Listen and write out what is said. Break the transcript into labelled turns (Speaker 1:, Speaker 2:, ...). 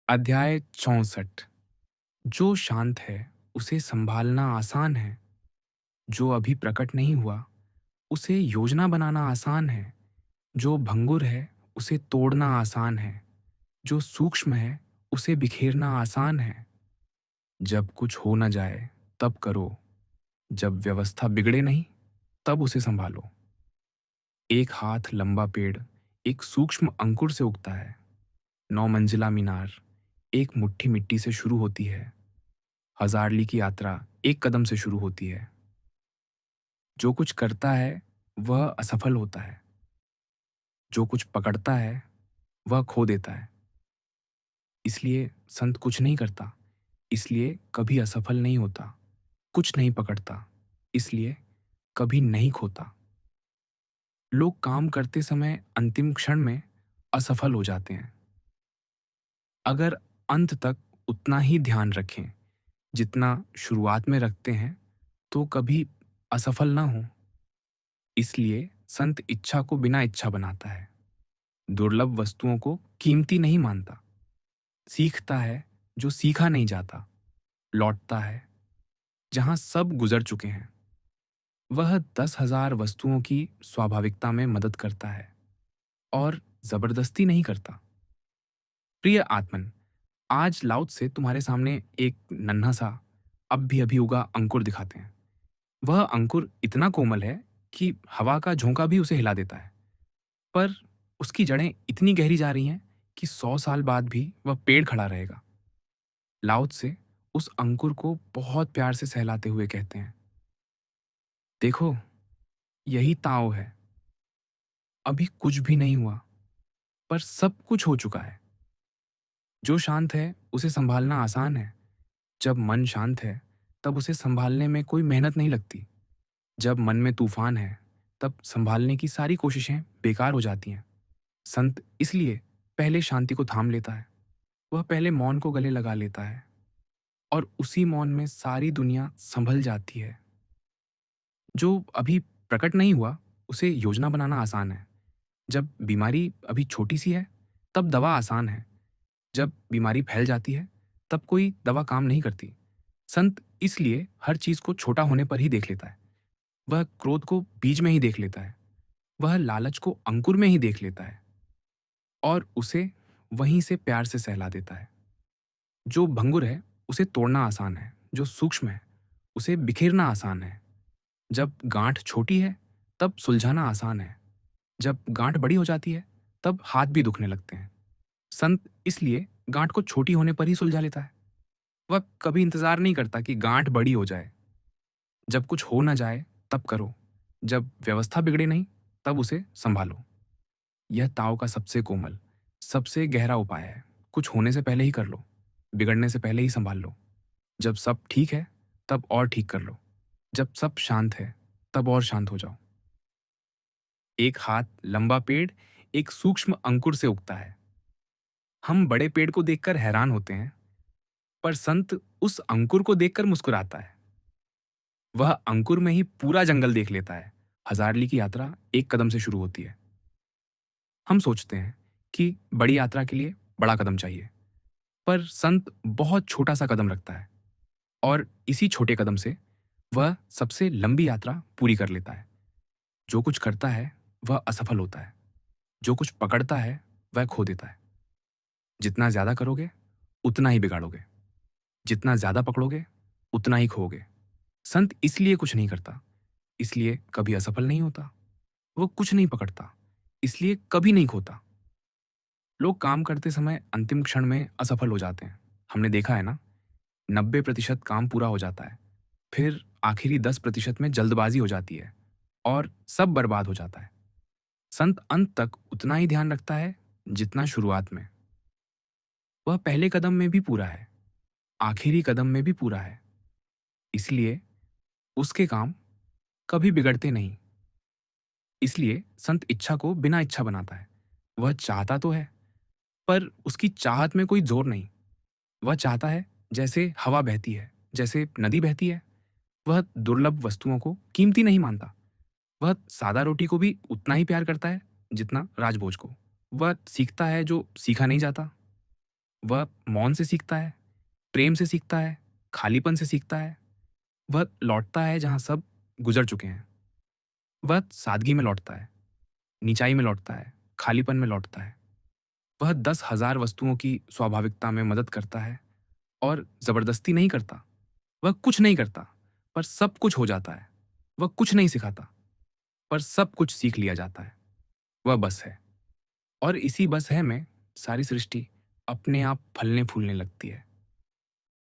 Speaker 1: अध्याय 64। जो शांत है उसे संभालना आसान है। जो अभी प्रकट नहीं हुआ उसे योजना बनाना आसान है। जो भंगुर है उसे तोड़ना आसान है। जो सूक्ष्म है उसे बिखेरना आसान है। जब कुछ हो न जाए तब करो। जब व्यवस्था बिगड़े नहीं तब उसे संभालो। एक हाथ लंबा पेड़ एक सूक्ष्म अंकुर से उगता है। 9 मंजिला मीनार एक मुट्ठी मिट्टी से शुरू होती है। हजारली की यात्रा एक कदम से शुरू होती है। जो कुछ करता है वह असफल होता है। जो कुछ पकड़ता है वह खो देता है। इसलिए संत कुछ नहीं करता, इसलिए कभी असफल नहीं होता। कुछ नहीं पकड़ता, इसलिए कभी नहीं खोता। लोग काम करते समय अंतिम क्षण में असफल हो जाते हैं। अगर अंत तक उतना ही ध्यान रखें जितना शुरुआत में रखते हैं तो कभी असफल ना हो। इसलिए संत इच्छा को बिना इच्छा बनाता है। दुर्लभ वस्तुओं को कीमती नहीं मानता। सीखता है जो सीखा नहीं जाता। लौटता है जहां सब गुजर चुके हैं। वह 10,000 वस्तुओं की स्वाभाविकता में मदद करता है और जबरदस्ती नहीं करता। प्रिय आत्मन, आज लाउत से तुम्हारे सामने एक नन्हा सा अब भी अभी उगा अंकुर दिखाते हैं। वह अंकुर इतना कोमल है कि हवा का झोंका भी उसे हिला देता है, पर उसकी जड़ें इतनी गहरी जा रही हैं कि 100 साल बाद भी वह पेड़ खड़ा रहेगा। लाओ से उस अंकुर को बहुत प्यार से सहलाते हुए कहते हैं, देखो, यही ताओ है। अभी कुछ भी नहीं हुआ, पर सब कुछ हो चुका है। जो शांत है उसे संभालना आसान है। जब मन शांत है तब उसे संभालने में कोई मेहनत नहीं लगती। जब मन में तूफान है तब संभालने की सारी कोशिशें बेकार हो जाती हैं। संत इसलिए पहले शांति को थाम लेता है। वह पहले मौन को गले लगा लेता है और उसी मौन में सारी दुनिया संभल जाती है। जो अभी प्रकट नहीं हुआ उसे योजना बनाना आसान है। जब बीमारी अभी छोटी सी है तब दवा आसान है। जब बीमारी फैल जाती है तब कोई दवा काम नहीं करती। संत इसलिए हर चीज को छोटा होने पर ही देख लेता है। वह क्रोध को बीज में ही देख लेता है। वह लालच को अंकुर में ही देख लेता है और उसे वहीं से प्यार से सहला देता है। जो भंगुर है उसे तोड़ना आसान है। जो सूक्ष्म है उसे बिखेरना आसान है। जब गांठ छोटी है तब सुलझाना आसान है। जब गांठ बड़ी हो जाती है तब हाथ भी दुखने लगते हैं। संत इसलिए गांठ को छोटी होने पर ही सुलझा लेता है। वह कभी इंतजार नहीं करता कि गांठ बड़ी हो जाए। जब कुछ हो ना जाए तब करो। जब व्यवस्था बिगड़े नहीं तब उसे संभालो। यह ताओ का सबसे कोमल, सबसे गहरा उपाय है। कुछ होने से पहले ही कर लो, बिगड़ने से पहले ही संभाल लो। जब सब ठीक है तब और ठीक कर लो। जब सब शांत है तब और शांत हो जाओ। एक हाथ लंबा पेड़ एक सूक्ष्म अंकुर से उगता है। हम बड़े पेड़ को देखकर हैरान होते हैं, पर संत उस अंकुर को देखकर मुस्कुराता है। वह अंकुर में ही पूरा जंगल देख लेता है। हजारली की यात्रा एक कदम से शुरू होती है। हम सोचते हैं कि बड़ी यात्रा के लिए बड़ा कदम चाहिए, पर संत बहुत छोटा सा कदम रखता है और इसी छोटे कदम से वह सबसे लंबी यात्रा पूरी कर लेता है। जो कुछ करता है वह असफल होता है। जो कुछ पकड़ता है वह खो देता है। जितना ज्यादा करोगे उतना ही बिगाड़ोगे। जितना ज्यादा पकड़ोगे उतना ही खोओगे। संत इसलिए कुछ नहीं करता, इसलिए कभी असफल नहीं होता। वो कुछ नहीं पकड़ता, इसलिए कभी नहीं खोता। लोग काम करते समय अंतिम क्षण में असफल हो जाते हैं। हमने देखा है ना, 90% काम पूरा हो जाता है, फिर आखिरी 10% में जल्दबाजी हो जाती है और सब बर्बाद हो जाता है। संत अंत तक उतना ही ध्यान रखता है जितना शुरुआत में। वह पहले कदम में भी पूरा है, आखिरी कदम में भी पूरा है। इसलिए उसके काम कभी बिगड़ते नहीं। इसलिए संत इच्छा को बिना इच्छा बनाता है। वह चाहता तो है, पर उसकी चाहत में कोई जोर नहीं। वह चाहता है जैसे हवा बहती है, जैसे नदी बहती है। वह दुर्लभ वस्तुओं को कीमती नहीं मानता। वह सादा रोटी को भी उतना ही प्यार करता है जितना राजभोज को। वह सीखता है जो सीखा नहीं जाता। वह मौन से सीखता है, प्रेम से सीखता है, खालीपन से सीखता है। वह लौटता है जहाँ सब गुजर चुके हैं। वह सादगी में लौटता है, नीचाई में लौटता है, खालीपन में लौटता है। वह 10,000 वस्तुओं की स्वाभाविकता में मदद करता है और ज़बरदस्ती नहीं करता। वह कुछ नहीं करता, पर सब कुछ हो जाता है। वह कुछ नहीं सिखाता, पर सब कुछ सीख लिया जाता है। वह बस है, और इसी बस है में सारी सृष्टि अपने आप फलने-फूलने लगती है।